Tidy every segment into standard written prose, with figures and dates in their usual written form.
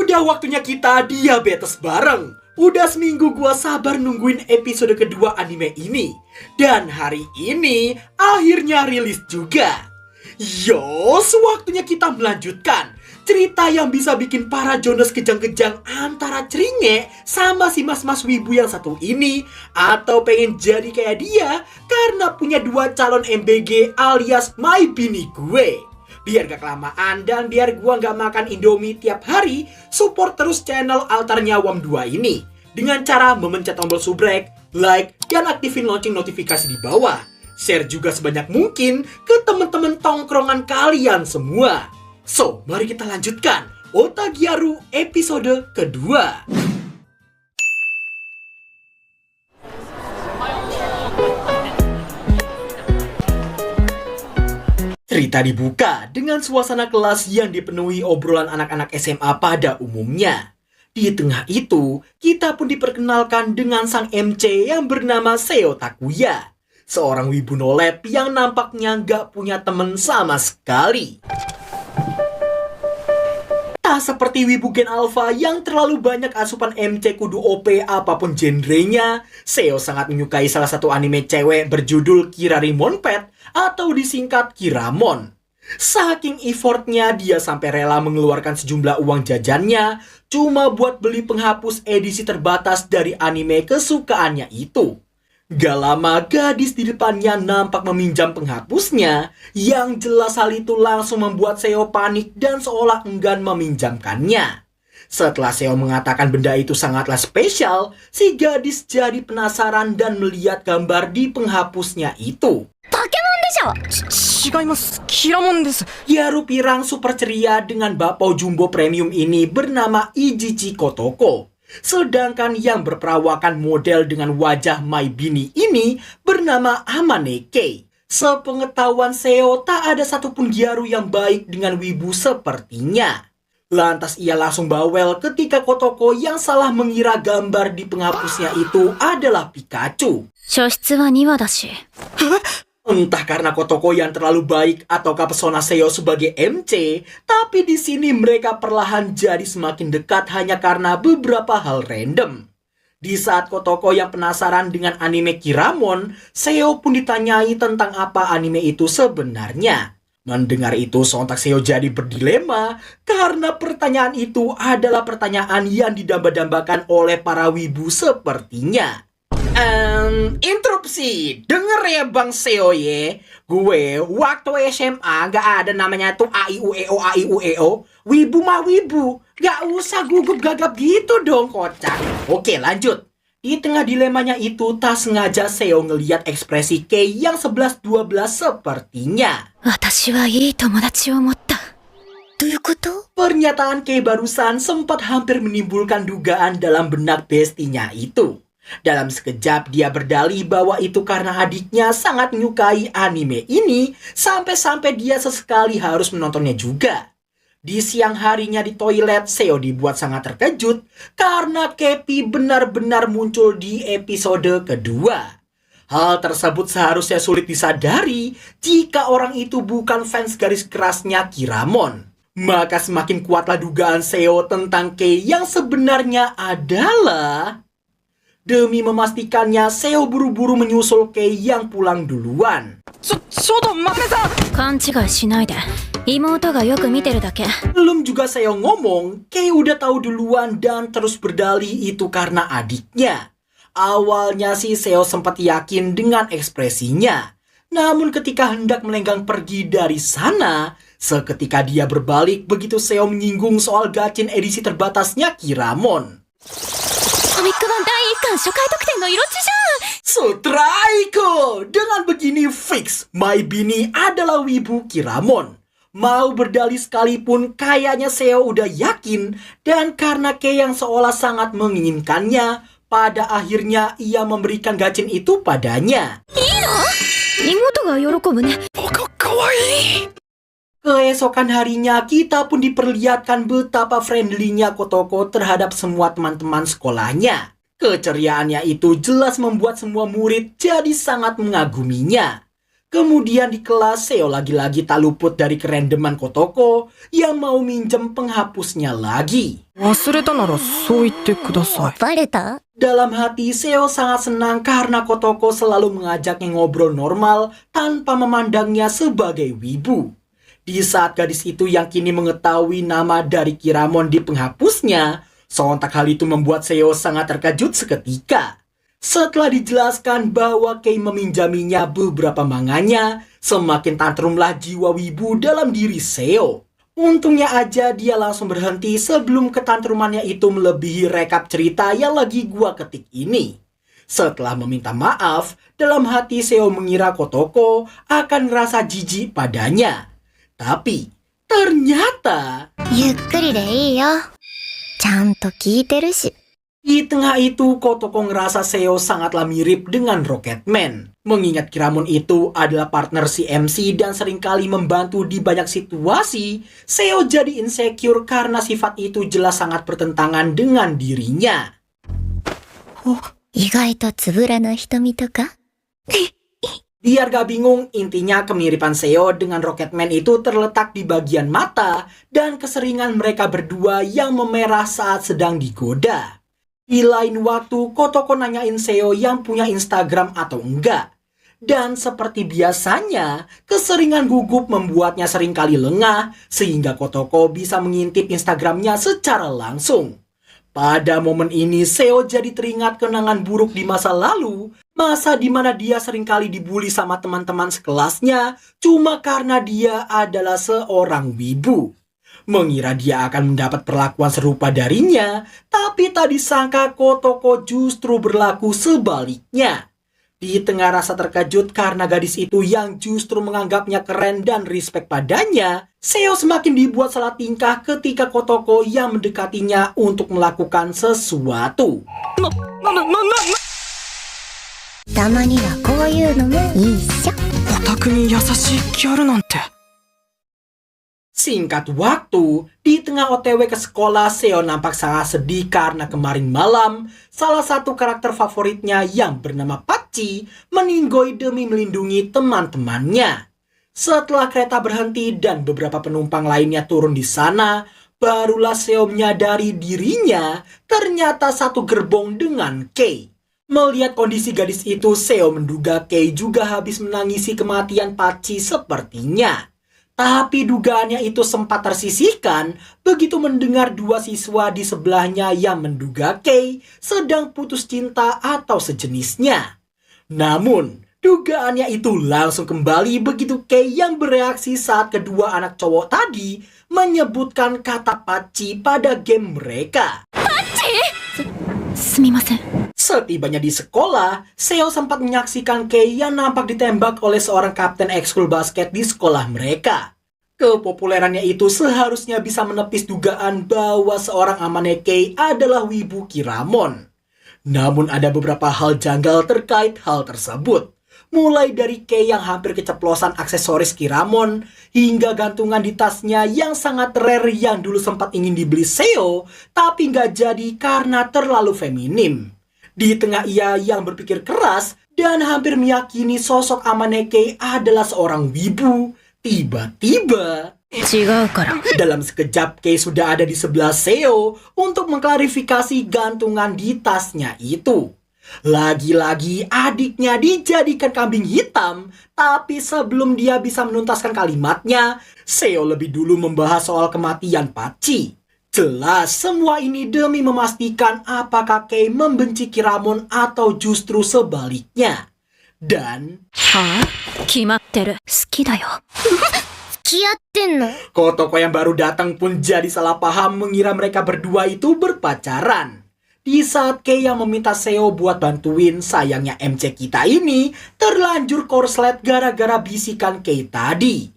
Udah waktunya kita diabetes bareng. Udah seminggu gua sabar nungguin episode kedua anime ini. Dan hari ini akhirnya rilis juga. Yos, waktunya kita melanjutkan cerita yang bisa bikin para Jonas kejang-kejang antara ceringe sama si mas-mas wibu yang satu ini. Atau pengen jadi kayak dia karena punya dua calon MBG alias my bini gue. Biar gak kelamaan dan biar gua gak makan Indomie tiap hari, support terus channel Altarnya WAM2 ini dengan cara memencet tombol subrek, like, dan aktifin lonceng notifikasi di bawah. Share juga sebanyak mungkin ke teman-teman tongkrongan kalian semua. So, mari kita lanjutkan Otagiaru episode kedua. Cerita dibuka dengan suasana kelas yang dipenuhi obrolan anak-anak SMA pada umumnya. Di tengah itu, kita pun diperkenalkan dengan sang MC yang bernama Seo Takuya. Seorang wibu nolep yang nampaknya gak punya temen sama sekali. Tak seperti wibu Gen Alpha yang terlalu banyak asupan MC kudu OP apapun genrenya, Seo sangat menyukai salah satu anime cewek berjudul Kirarimon Pet atau disingkat Kiramon. Saking effortnya dia sampai rela mengeluarkan sejumlah uang jajannya cuma buat beli penghapus edisi terbatas dari anime kesukaannya itu. Gak lama gadis di depannya nampak meminjam penghapusnya, yang jelas hal itu langsung membuat Seo panik dan seolah enggan meminjamkannya. Setelah Seo mengatakan benda itu sangatlah spesial, si gadis jadi penasaran dan melihat gambar di penghapusnya itu. Yaru pirang super ceria dengan bakpao jumbo premium ini bernama Ijichi Kotoko. Sedangkan yang berperawakan model dengan wajah my bini ini bernama Amaneke. Sepengetahuan Seo tak ada satupun Gyaru yang baik dengan wibu sepertinya. Lantas ia langsung bawel ketika Kotoko yang salah mengira gambar di penghapusnya itu adalah Pikachu. Entah karena Kotoko yang terlalu baik ataukah pesona Seo sebagai MC, tapi di sini mereka perlahan jadi semakin dekat hanya karena beberapa hal random. Di saat Kotoko yang penasaran dengan anime Kiramon, Seo pun ditanyai tentang apa anime itu sebenarnya. Mendengar itu sontak Seo jadi berdilema karena pertanyaan itu adalah pertanyaan yang didamba-dambakan oleh para wibu sepertinya. Interupsi, denger ya Bang Seo ye. Gue waktu SMA gak ada namanya tuh AIUEO. Wibu mah wibu, gak usah gugup gagap gitu dong kocak. Oke lanjut. Di tengah dilemanya itu tak sengaja Seo ngeliat ekspresi Kei yang 11-12 sepertinya. Pernyataan Kei barusan sempat hampir menimbulkan dugaan dalam benak bestinya itu. Dalam sekejap dia berdalih bahwa itu karena adiknya sangat menyukai anime ini sampai-sampai dia sesekali harus menontonnya juga. Di siang harinya di toilet, Seo dibuat sangat terkejut karena Kepi benar-benar muncul di episode kedua. Hal tersebut seharusnya sulit disadari jika orang itu bukan fans garis kerasnya Kiramon. Maka semakin kuatlah dugaan Seo tentang Kei yang sebenarnya adalah... Demi memastikannya, Seo buru-buru menyusul Kei yang pulang duluan. Belum juga Seo ngomong, Kei udah tahu duluan dan terus berdalih itu karena adiknya. Awalnya sih Seo sempat yakin dengan ekspresinya. Namun ketika hendak melenggang pergi dari sana, seketika dia berbalik begitu Seo menyinggung soal gacin edisi terbatasnya Kiramon. Sutraiko! Dengan begini fix, my bini adalah wibu Kiramon. Mau berdalih sekalipun kayaknya Seo udah yakin. Dan karena Kei yang seolah sangat menginginkannya, pada akhirnya ia memberikan gacin itu padanya. Keesokan harinya kita pun diperlihatkan betapa friendly-nya Kotoko terhadap semua teman-teman sekolahnya. Keceriaannya itu jelas membuat semua murid jadi sangat mengaguminya. Kemudian di kelas, Seo lagi-lagi tak luput dari kerendeman Kotoko yang mau minjem penghapusnya lagi. 忘れたならそう言ってください。バレた？ Dalam hati, Seo sangat senang karena Kotoko selalu mengajaknya ngobrol normal tanpa memandangnya sebagai wibu. Di saat gadis itu yang kini mengetahui nama dari Kiramon di penghapusnya, sontak hal itu membuat Seo sangat terkejut seketika. Setelah dijelaskan bahwa Kei meminjaminya beberapa manganya, semakin tantrumlah jiwa wibu dalam diri Seo. Untungnya aja dia langsung berhenti sebelum ketantrumannya itu melebihi rekap cerita yang lagi gua ketik ini. Setelah meminta maaf, dalam hati Seo mengira Kotoko akan ngerasa jijik padanya. Tapi ternyata ゆっくりでいいよ。ちゃんと聞いてるし。 di tengah itu, Kotoko ngerasa Seo sangatlah mirip dengan Rocketman. Mengingat Kiramon itu adalah partner si MC dan seringkali membantu di banyak situasi, Seo jadi insecure karena sifat itu jelas sangat bertentangan dengan dirinya. 意外とつぶらな瞳とか？ Biar gak bingung, intinya kemiripan Seo dengan Rocketman itu terletak di bagian mata dan keseringan mereka berdua yang memerah saat sedang digoda. Di lain waktu, Kotoko nanyain Seo yang punya Instagram atau enggak. Dan seperti biasanya, keseringan gugup membuatnya seringkali lengah, sehingga Kotoko bisa mengintip Instagramnya secara langsung. Pada momen ini, Seo jadi teringat kenangan buruk di masa lalu, masa di mana dia seringkali dibully sama teman-teman sekelasnya, cuma karena dia adalah seorang wibu. Mengira dia akan mendapat perlakuan serupa darinya, tapi tak disangka Kotoko justru berlaku sebaliknya. Di tengah rasa terkejut karena gadis itu yang justru menganggapnya keren dan respect padanya, Seo semakin dibuat salah tingkah ketika Kotoko yang mendekatinya untuk melakukan sesuatu. たまにはこういうのもいいっしょ。オタクに優しいギャルなんて。 Singkat waktu, di tengah OTW ke sekolah, Seo nampak sangat sedih karena kemarin malam, salah satu karakter favoritnya yang bernama Pachi meninggoy demi melindungi teman-temannya. Setelah kereta berhenti dan beberapa penumpang lainnya turun di sana, barulah Seo menyadari dirinya ternyata satu gerbong dengan Kei. Melihat kondisi gadis itu, Seo menduga Kei juga habis menangisi kematian Pachi sepertinya. Tapi dugaannya itu sempat tersisihkan begitu mendengar dua siswa di sebelahnya yang menduga Kei sedang putus cinta atau sejenisnya. Namun, dugaannya itu langsung kembali begitu Kei yang bereaksi saat kedua anak cowok tadi menyebutkan kata Pachi pada game mereka. すみません。 Setibanya di sekolah, Seo sempat menyaksikan Kei yang nampak ditembak oleh seorang kapten ekskul basket di sekolah mereka. Kepopulerannya itu seharusnya bisa menepis dugaan bahwa seorang amannya Kei adalah wibu Kiramon. Namun ada beberapa hal janggal terkait hal tersebut. Mulai dari Kei yang hampir keceplosan aksesoris Kiramon, hingga gantungan di tasnya yang sangat rare yang dulu sempat ingin dibeli Seo, tapi nggak jadi karena terlalu feminim. Di tengah ia yang berpikir keras dan hampir meyakini sosok Amaneke adalah seorang wibu, tiba-tiba 違うから。 dalam sekejap Kei sudah ada di sebelah Seo untuk mengklarifikasi gantungan di tasnya itu. Lagi-lagi adiknya dijadikan kambing hitam, tapi sebelum dia bisa menuntaskan kalimatnya, Seo lebih dulu membahas soal kematian Pachi. Jelas semua ini demi memastikan apakah Kei membenci Kiramon atau justru sebaliknya. Dan はぁ？決まってる。好きだよ。付き合ってんの？ Kotoko yang baru datang pun jadi salah paham mengira mereka berdua itu berpacaran. Di saat Kei yang meminta Seo buat bantuin, sayangnya MC kita ini terlanjur korslet gara-gara bisikan Kei tadi.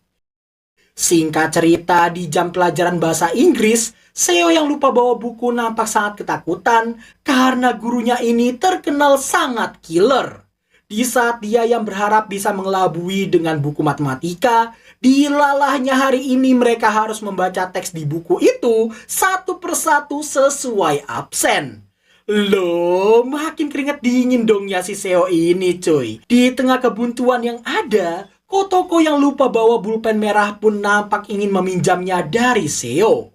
Singkat cerita, di jam pelajaran bahasa Inggris, Seo yang lupa bawa buku nampak sangat ketakutan karena gurunya ini terkenal sangat killer. Di saat dia yang berharap bisa mengelabui dengan buku matematika, dilalahnya hari ini mereka harus membaca teks di buku itu satu persatu sesuai absen. Loh, makin keringat dingin dong ya si Seo ini cuy. Di tengah kebuntuan yang ada, Kotoko yang lupa bawa pulpen merah pun nampak ingin meminjamnya dari Seo.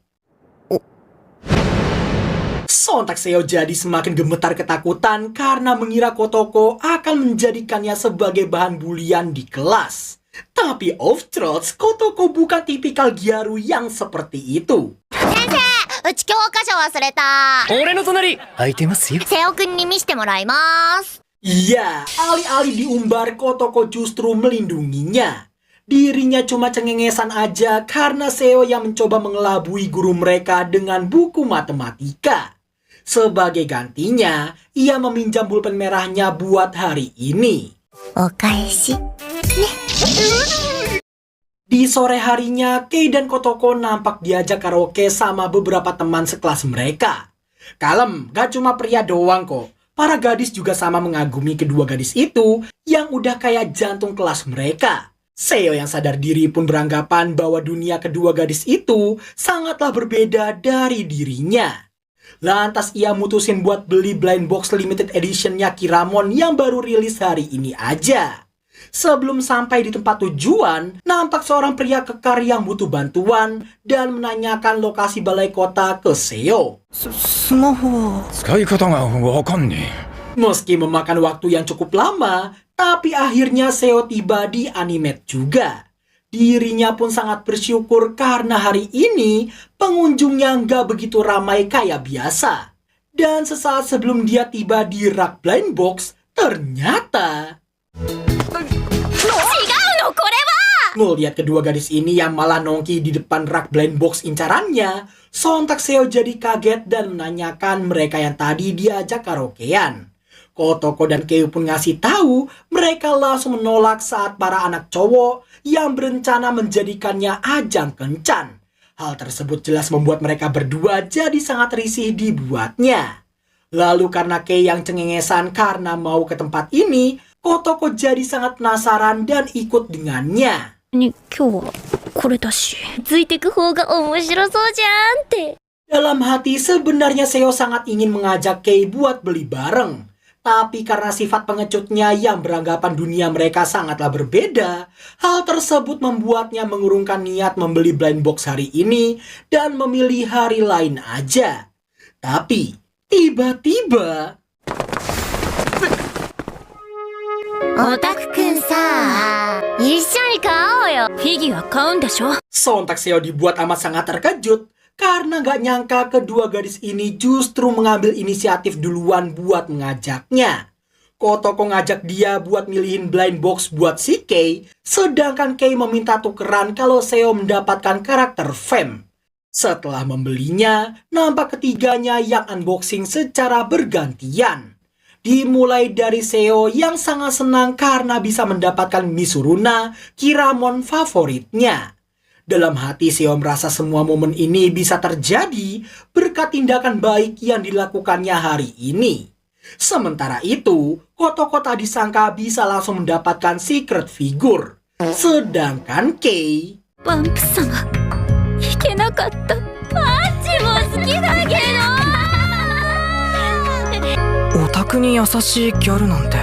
Sontak Seo jadi semakin gemetar ketakutan karena mengira Kotoko akan menjadikannya sebagai bahan bulian di kelas. Tapi of truth, Kotoko bukan tipikal Gyaru yang seperti itu. うち教科書忘れた。俺の隣空いてますよ。瀬尾くんに見せてもらいます。 Iya, alih-alih diumbar, Kotoko justru melindunginya. Dirinya cuma cengengesan aja karena Seo yang mencoba mengelabui guru mereka dengan buku matematika. Sebagai gantinya, ia meminjam pulpen merahnya buat hari ini. お返し。ね。 Di sore harinya, Kei dan Kotoko nampak diajak karaoke sama beberapa teman sekelas mereka. Kalem, gak cuma pria doang kok. Para gadis juga sama mengagumi kedua gadis itu yang udah kayak jantung kelas mereka. Seo yang sadar diri pun beranggapan bahwa dunia kedua gadis itu sangatlah berbeda dari dirinya. Lantas ia mutusin buat beli blind box limited editionnya Kiramon yang baru rilis hari ini aja. Sebelum sampai di tempat tujuan, nampak seorang pria kekar yang butuh bantuan dan menanyakan lokasi balai kota ke Seo. スマホは。使い方がわかんねえ。 Meski memakan waktu yang cukup lama, tapi akhirnya Seo tiba di Animate juga. Dirinya pun sangat bersyukur karena hari ini pengunjungnya nggak begitu ramai kayak biasa. Dan sesaat sebelum dia tiba di rak blind box, ternyata... Melihat kedua gadis ini yang malah nongki di depan rak blind box incarannya, sontak Seo jadi kaget dan menanyakan mereka yang tadi diajak karaokean. Kotoko dan Kei pun ngasih tahu mereka langsung menolak saat para anak cowok yang berencana menjadikannya ajang kencan. Hal tersebut jelas membuat mereka berdua jadi sangat risih dibuatnya. Lalu karena Kei yang cengengesan karena mau ke tempat ini, Kotoko jadi sangat penasaran dan ikut dengannya. ね、今日はこれだし。ついてく方が面白そうじゃんって。 Dalam hati sebenarnya Seo sangat ingin mengajak Kei buat beli bareng. Tapi karena sifat pengecutnya yang beranggapan dunia mereka sangatlah berbeda, hal tersebut membuatnya mengurungkan niat membeli blind box hari ini dan memilih hari lain aja. Tapi tiba-tiba... オタクくんさ、一緒に買おうよ。フィギュア買うんでしょ? Sontak Seo dibuat amat sangat terkejut karena gak nyangka kedua gadis ini justru mengambil inisiatif duluan buat mengajaknya. Kotoko ngajak dia buat milihin blind box buat si Kei, sedangkan Kei meminta tukeran kalau Seo mendapatkan karakter Fem. Setelah membelinya, nampak ketiganya yang unboxing secara bergantian. Dimulai dari Seo yang sangat senang karena bisa mendapatkan Misuruna, Kiramon favoritnya. Dalam hati Seo merasa semua momen ini bisa terjadi berkat tindakan baik yang dilakukannya hari ini. Sementara itu, Kotoko tak disangka bisa langsung mendapatkan secret figure. Sedangkan Kei... バンプ様、弾けなかった。パンチも好きだけど。オタクに優しいギャルなんて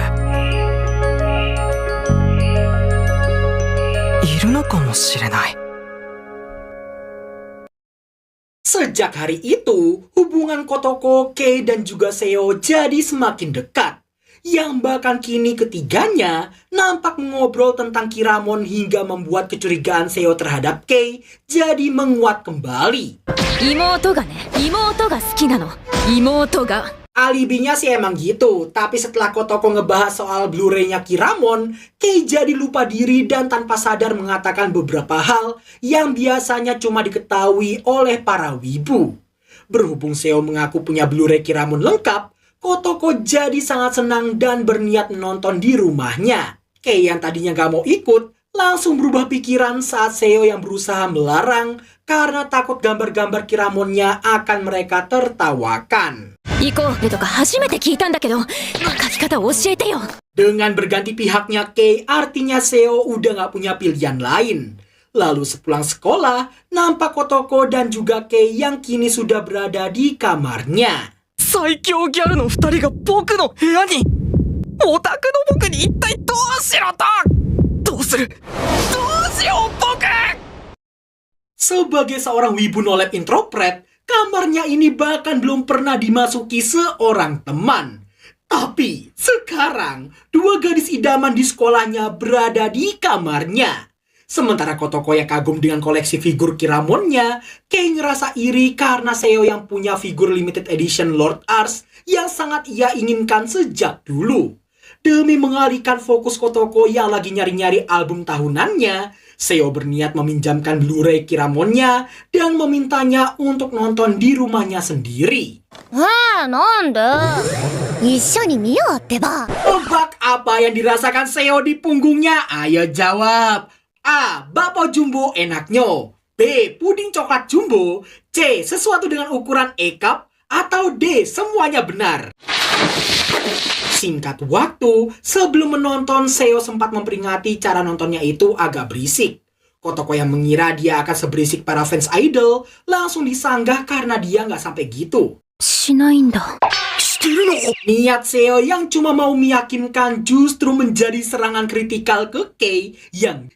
いるのかもしれない。 Sejak hari itu, hubungan Kotoko, Kei, dan juga Seo jadi semakin dekat. Yang bahkan kini ketiganya nampak mengobrol tentang Kiramon hingga membuat kecurigaan Seo terhadap Kei jadi menguat kembali. 妹がね、妹が好きなの。妹が。 Alibinya sih emang gitu, tapi setelah Kotoko ngebahas soal Blu-ray-nya Kiramon, Kei jadi lupa diri dan tanpa sadar mengatakan beberapa hal yang biasanya cuma diketahui oleh para wibu. Berhubung Seo mengaku punya Blu-ray Kiramon lengkap, Kotoko jadi sangat senang dan berniat menonton di rumahnya. Kei yang tadinya gak mau ikut, langsung berubah pikiran saat Seo yang berusaha melarang karena takut gambar-gambar Kiramonnya akan mereka tertawakan. 行こうとか初めて聞いたんだけど、書き方教えてよ。 Dengan berganti pihaknya Kei, artinya Seo udah gak punya pilihan lain. Lalu sepulang sekolah, nampak Kotoko dan juga Kei yang kini sudah berada di kamarnya. 最強ギャルの二人が僕の部屋に。オタクの僕に一体どうしろと。どどうするどうしよう僕 Sebagai seorang wibu nolep introvert, kamarnya ini bahkan belum pernah dimasuki seorang teman. Tapi sekarang, dua gadis idaman di sekolahnya berada di kamarnya. Sementara Kotoko yang kagum dengan koleksi figur Kiramonnya, Kei ngerasa iri karena Seo yang punya figur limited edition Lord Ars yang sangat ia inginkan sejak dulu. Demi mengalihkan fokus Kotoko yang lagi nyari-nyari album tahunannya, Seo berniat meminjamkan Blu-ray Kiramonnya dan memintanya untuk nonton di rumahnya sendiri. なんで一緒に見ようってば Tebak apa yang dirasakan Seo di punggungnya? Ayo jawab. A. Bakpao jumbo enaknya. B. Puding coklat jumbo. C. Sesuatu dengan ukuran E-cup. Atau D. Semuanya benar. Singkat waktu, sebelum menonton, Seo sempat memperingati cara nontonnya itu agak berisik. Kotoko yang mengira dia akan seberisik para fans idol, langsung disanggah karena dia nggak sampai gitu. しないんだ Niat Seo yang cuma mau meyakinkan justru menjadi serangan kritikal ke Kei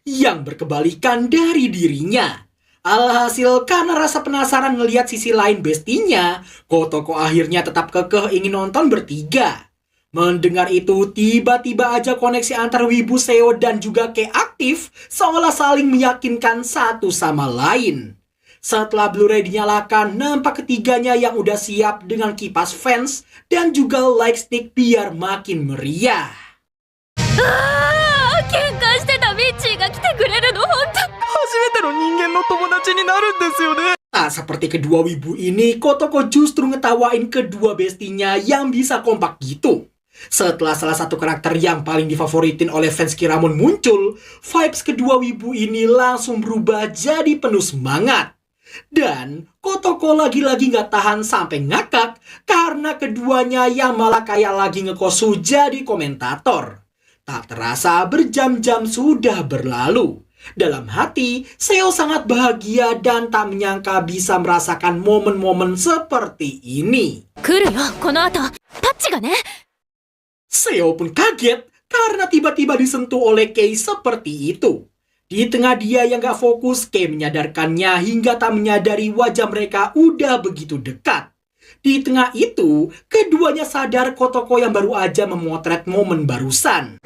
yang berkebalikan dari dirinya. Alhasil karena rasa penasaran ngelihat sisi lain bestinya, Kotoko akhirnya tetap kekeh ingin nonton bertiga. Mendengar itu, tiba-tiba aja koneksi antar wibu Seo dan juga Kei aktif, seolah saling meyakinkan satu sama lain. Setelah Blu-ray dinyalakan, nampak ketiganya yang udah siap dengan kipas fans dan juga light stick biar makin meriah. 喧嘩してたミッチーが来てくれるの本当初めての人間の友達になるんですよね Tak seperti kedua wibu ini, Kotoko justru ngetawain kedua bestinya yang bisa kompak gitu. Setelah salah satu karakter yang paling difavoritin oleh fans Kiramon muncul, vibes kedua wibu ini langsung berubah jadi penuh semangat. Dan Kotoko lagi-lagi gak tahan sampai ngakak karena keduanya yang malah kayak lagi ngekosu jadi komentator. Tak terasa berjam-jam sudah berlalu. Dalam hati, Seo sangat bahagia dan tak menyangka bisa merasakan momen-momen seperti ini. 来るよこの後タッチがね Seo pun kaget karena tiba-tiba disentuh oleh Kei seperti itu. Di tengah dia yang gak fokus, Kei menyadarkannya hingga tak menyadari wajah mereka udah begitu dekat. Di tengah itu, keduanya sadar Kotoko yang baru aja memotret momen barusan.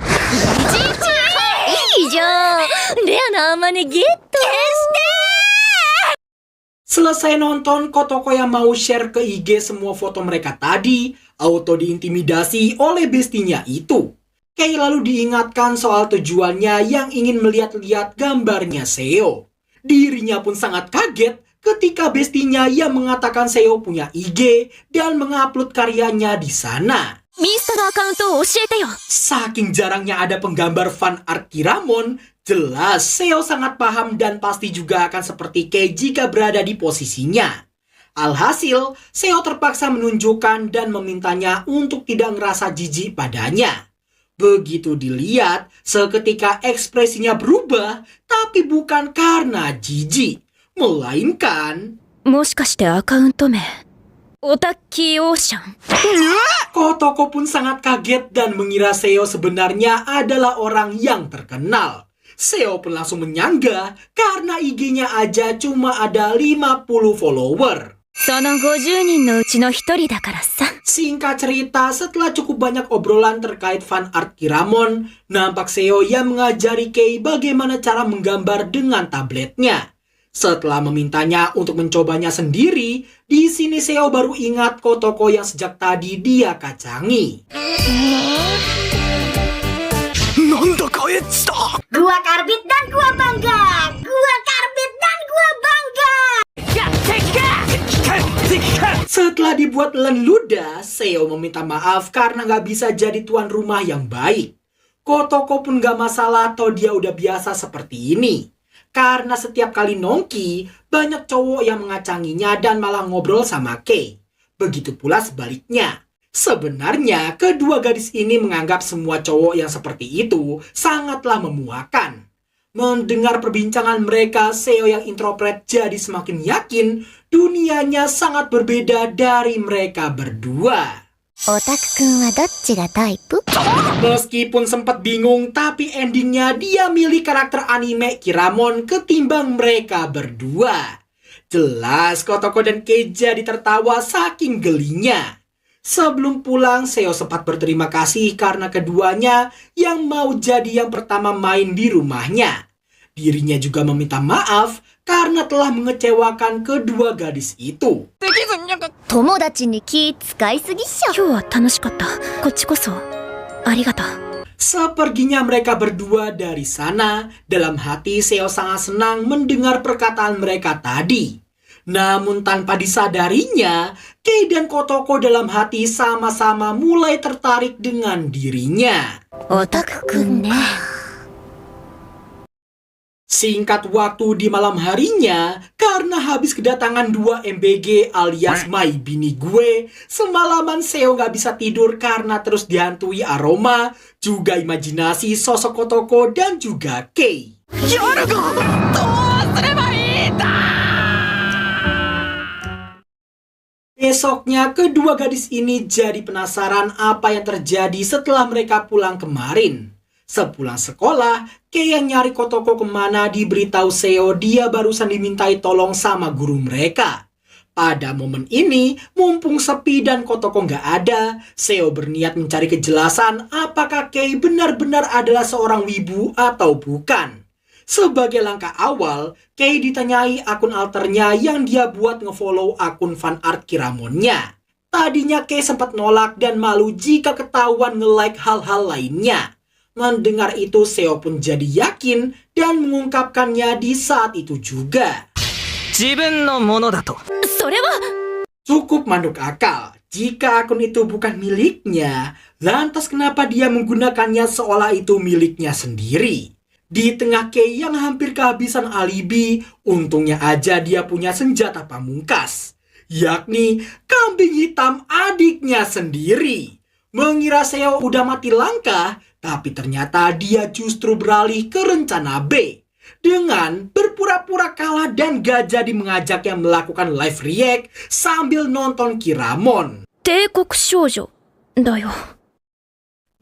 いいじゃんレアなアマネゲット Selesai nonton, Kotoko yang mau share ke IG semua foto mereka tadi, auto diintimidasi oleh bestinya itu. Kei lalu diingatkan soal tujuannya yang ingin melihat-lihat gambarnya Seo. Dirinya pun sangat kaget ketika bestinya yang mengatakan Seo punya IG dan mengupload karyanya di sana. ミンスタのアカウントを教えてよ Saking jarangnya ada penggambar fan art Kiramon, jelas Seo sangat paham dan pasti juga akan seperti Kei jika berada di posisinya. Alhasil, Seo terpaksa menunjukkan dan memintanya untuk tidak ngerasa jijik padanya. Begitu dilihat, seketika ekspresinya berubah, tapi bukan karena jijik, melainkan もしかしてアカウント名オタッキーオーシャン Kotoko pun sangat kaget dan mengira Seo sebenarnya adalah orang yang terkenal. Seo pun langsung menyanggah karena IG-nya aja cuma ada 50 follower. その50人のうちの1人だからさ Singkat cerita, setelah cukup banyak obrolan terkait fan art Kiramon, nampak Seo yang mengajari Kei bagaimana cara menggambar dengan tabletnya. Setelah memintanya untuk mencobanya sendiri, di sini Seo baru ingat Kotoko yang sejak tadi dia kacangi. なんだかエッチだ Gua karbit dan gua bangga. Gua karbit dan gua bangga. Setelah dibuat len ludah, Seo meminta maaf karena gak bisa jadi tuan rumah yang baik. Kotoko pun gak masalah atau dia udah biasa seperti ini. Karena setiap kali nongki, banyak cowok yang mengacanginya dan malah ngobrol sama Kei. Begitu pula sebaliknya. Sebenarnya, kedua gadis ini menganggap semua cowok yang seperti itu sangatlah memuakan. Mendengar perbincangan mereka, Seo yang introvert jadi semakin yakin dunianya sangat berbeda dari mereka berdua. オタクくんはどっちがタイプ？ Meskipun sempat bingung, tapi endingnya dia milih karakter anime Kiramon ketimbang mereka berdua. Jelas Kotoko dan Kei jadi tertawa saking gelinya. Sebelum pulang, Seo sempat berterima kasih karena keduanya yang mau jadi yang pertama main di rumahnya. Dirinya juga meminta maaf karena telah mengecewakan kedua gadis itu. 友達に気使いすぎっしょ。今日は楽しかった。こっちこそありがとう。 Seperginya mereka berdua dari sana, dalam hati Seo sangat senang mendengar perkataan mereka tadi. Namun tanpa disadarinya, Kei dan Kotoko dalam hati sama-sama mulai tertarik dengan dirinya. オタクくんね。 Singkat waktu di malam harinya, karena habis kedatangan 2 MBG alias My Bini Gue, semalaman Seo gak bisa tidur karena terus dihantui aroma, juga imajinasi sosok Kotoko dan juga Kei. Besoknya, kedua gadis ini jadi penasaran apa yang terjadi setelah mereka pulang kemarin. Sepulang sekolah, Kei yang nyari Kotoko kemana diberitahu Seo dia barusan dimintai tolong sama guru mereka. Pada momen ini, mumpung sepi dan Kotoko nggak ada, Seo berniat mencari kejelasan apakah Kei benar-benar adalah seorang wibu atau bukan. Sebagai langkah awal, Kei ditanyai akun alternya yang dia buat ngefollow akun fanart Kiramonnya. Tadinya Kei sempat nolak dan malu jika ketahuan nge-like hal-hal lainnya. Mendengar itu, Seo pun jadi yakin dan mengungkapkannya di saat itu juga. 自分のものだと。それは Cukup manduk akal. Jika akun itu bukan miliknya, lantas kenapa dia menggunakannya seolah itu miliknya sendiri? Di tengah Kei yang hampir kehabisan alibi, untungnya aja dia punya senjata pamungkas, yakni kambing hitam adiknya sendiri. Mengira Seo udah mati langkah, tapi ternyata dia justru beralih ke rencana B. Dengan berpura-pura kalah dan gak jadi mengajaknya melakukan live react sambil nonton Kiramon. 帝国少女だよ。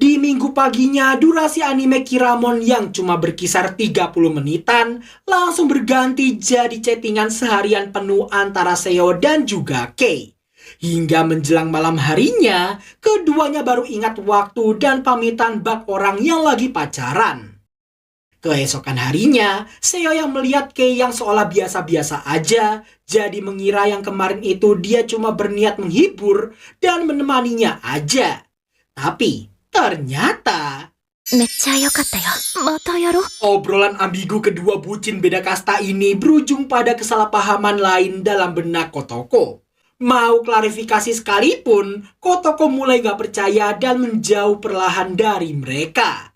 Di minggu paginya, durasi anime Kiramon yang cuma berkisar 30 menitan langsung berganti jadi chattingan seharian penuh antara Seo dan juga Kei. Hingga menjelang malam harinya, keduanya baru ingat waktu dan pamitan bak orang yang lagi pacaran. Keesokan harinya, Seo yang melihat Kei yang seolah biasa-biasa aja, jadi mengira yang kemarin itu dia cuma berniat menghibur dan menemaninya aja. Tapi ternyata めっちゃ良かったよ。またやろ。 obrolan ambigu kedua bucin beda kasta ini berujung pada kesalahpahaman lain dalam benak Kotoko. Mau klarifikasi sekalipun, Kotoko mulai gak percaya dan menjauh perlahan dari mereka.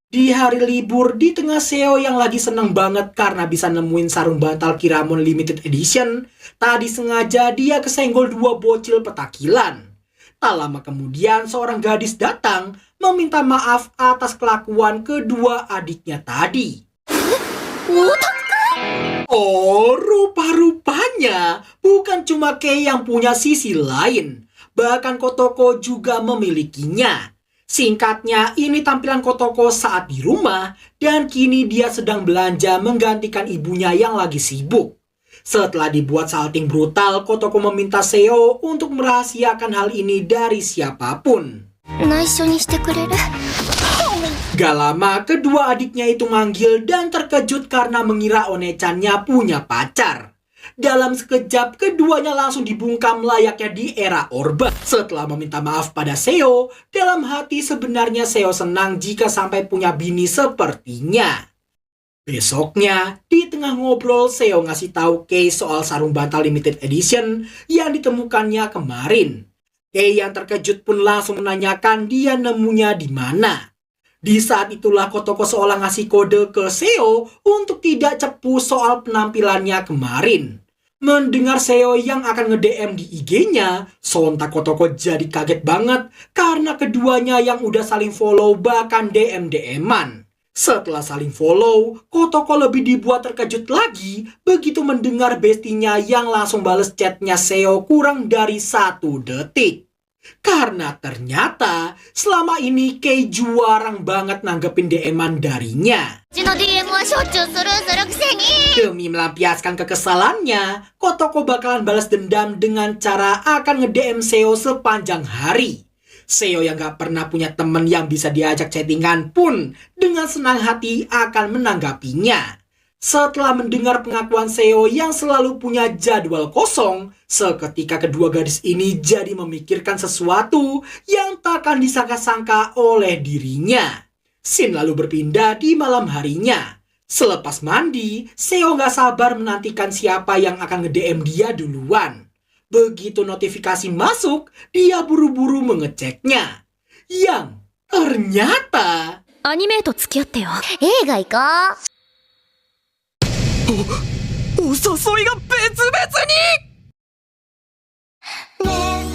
Di hari libur, di tengah Seo yang lagi seneng banget karena bisa nemuin sarung bantal Kiramon Limited Edition, tadi sengaja dia kesenggol 2 bocil petakilan. Tak lama kemudian, seorang gadis datang meminta maaf atas kelakuan kedua adiknya tadi. Oh, rupa-rupanya bukan cuma Kei yang punya sisi lain. Bahkan Kotoko juga memilikinya. Singkatnya, ini tampilan Kotoko saat di rumah dan kini dia sedang belanja menggantikan ibunya yang lagi sibuk. Setelah dibuat salting brutal, Kotoko meminta Seo untuk merahasiakan hal ini dari siapapun. 内緒にしてくれる？ Gak lama, kedua adiknya itu manggil dan terkejut karena mengira One-channya punya pacar. Dalam sekejap, keduanya langsung dibungkam layaknya di era Orba. Setelah meminta maaf pada Seo, dalam hati sebenarnya Seo senang jika sampai punya bini sepertinya. Besoknya, di tengah ngobrol, Seo ngasih tahu Kei soal sarung bantal limited edition yang ditemukannya kemarin. Kei yang terkejut pun langsung menanyakan dia nemunya di mana. Di saat itulah Kotoko seolah ngasih kode ke Seo untuk tidak cepu soal penampilannya kemarin. Mendengar Seo yang akan nge-DM di IG-nya, sontak Kotoko jadi kaget banget karena keduanya yang udah saling follow bahkan DM-DM-an. Setelah saling follow, Kotoko lebih dibuat terkejut lagi begitu mendengar bestinya yang langsung bales chatnya Seo kurang dari 1 detik. Karena ternyata selama ini Kei jarang banget nanggepin DM-an darinya. うちの DM はしょっちゅうスルーするくせに Demi melampiaskan kekesalannya, Kotoko bakalan balas dendam dengan cara akan nge-DM Seo sepanjang hari. Seo yang gak pernah punya temen yang bisa diajak chattingan pun dengan senang hati akan menanggapinya. Setelah mendengar pengakuan Seo yang selalu punya jadwal kosong, seketika kedua gadis ini jadi memikirkan sesuatu yang takkan disangka-sangka oleh dirinya. Scene lalu berpindah di malam harinya. Selepas mandi, Seo gak sabar menantikan siapa yang akan nge-DM dia duluan. Begitu notifikasi masuk, dia buru-buru mengeceknya. Yang ternyata... アニメート付き合ってよ。映画行こうお誘いが別々にね